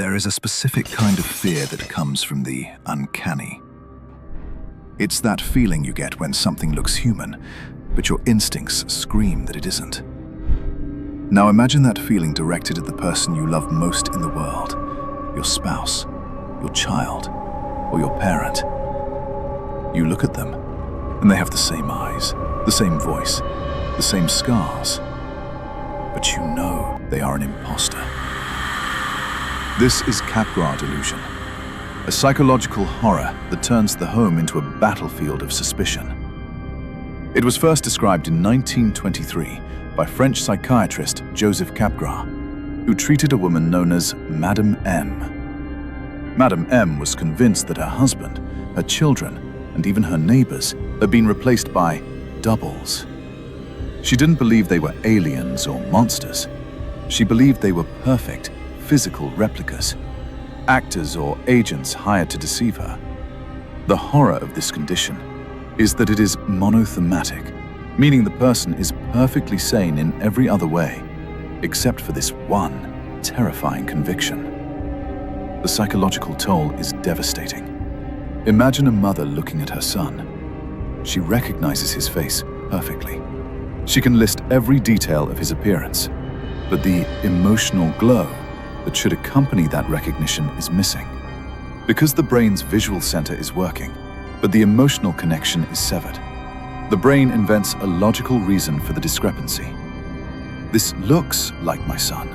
There is a specific kind of fear that comes from the uncanny. It's that feeling you get when something looks human, but your instincts scream that it isn't. Now imagine that feeling directed at the person you love most in the world, your spouse, your child, or your parent. You look at them, and they have the same eyes, the same voice, the same scars, but you know they are an imposter. This is Capgras delusion, a psychological horror that turns the home into a battlefield of suspicion. It was first described in 1923 by French psychiatrist Joseph Capgras, who treated a woman known as Madame M. Madame M was convinced that her husband, her children, and even her neighbors had been replaced by doubles. She didn't believe they were aliens or monsters. She believed they were perfect, physical replicas, actors or agents hired to deceive her. The horror of this condition is that it is monothematic, meaning the person is perfectly sane in every other way, except for this one terrifying conviction. The psychological toll is devastating. Imagine a mother looking at her son. She recognizes his face perfectly. She can list every detail of his appearance, but the emotional glow that should accompany that recognition is missing. Because the brain's visual center is working, but the emotional connection is severed. The brain invents a logical reason for the discrepancy. This looks like my son,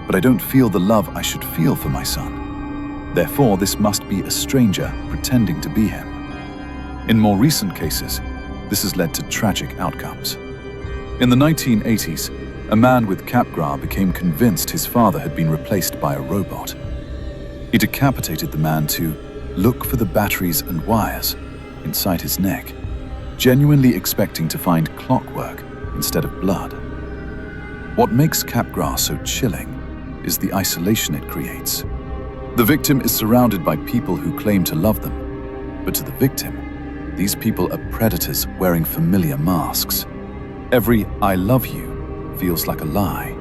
but I don't feel the love I should feel for my son. Therefore, this must be a stranger pretending to be him. In more recent cases, this has led to tragic outcomes. In the 1980s, a man with Capgras became convinced his father had been replaced by a robot. He decapitated the man to look for the batteries and wires inside his neck, genuinely expecting to find clockwork instead of blood. What makes Capgras so chilling is the isolation it creates. The victim is surrounded by people who claim to love them, but to the victim, these people are predators wearing familiar masks. Every "I love you" feels like a lie.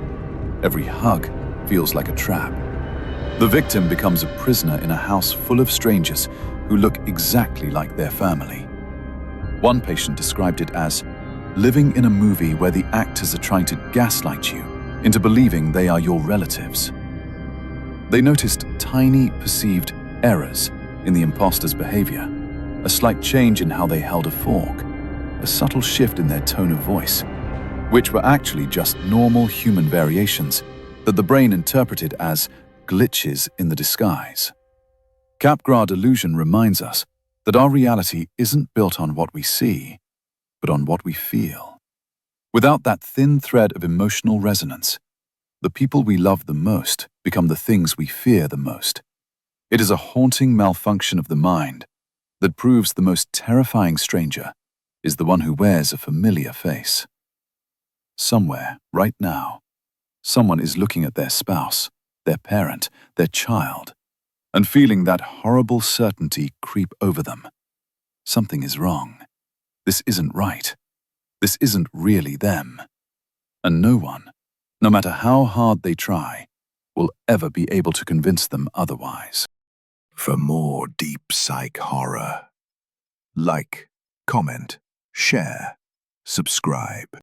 Every hug feels like a trap. The victim becomes a prisoner in a house full of strangers who look exactly like their family. One patient described it as living in a movie where the actors are trying to gaslight you into believing they are your relatives. They noticed tiny perceived errors in the imposter's behavior, a slight change in how they held a fork, a subtle shift in their tone of voice, which were actually just normal human variations that the brain interpreted as glitches in the disguise. Capgras delusion reminds us that our reality isn't built on what we see, but on what we feel. Without that thin thread of emotional resonance, the people we love the most become the things we fear the most. It is a haunting malfunction of the mind that proves the most terrifying stranger is the one who wears a familiar face. Somewhere, right now, someone is looking at their spouse, their parent, their child, and feeling that horrible certainty creep over them. Something is wrong. This isn't right. This isn't really them. And no one, no matter how hard they try, will ever be able to convince them otherwise. For more deep psych horror, like, comment, share, subscribe.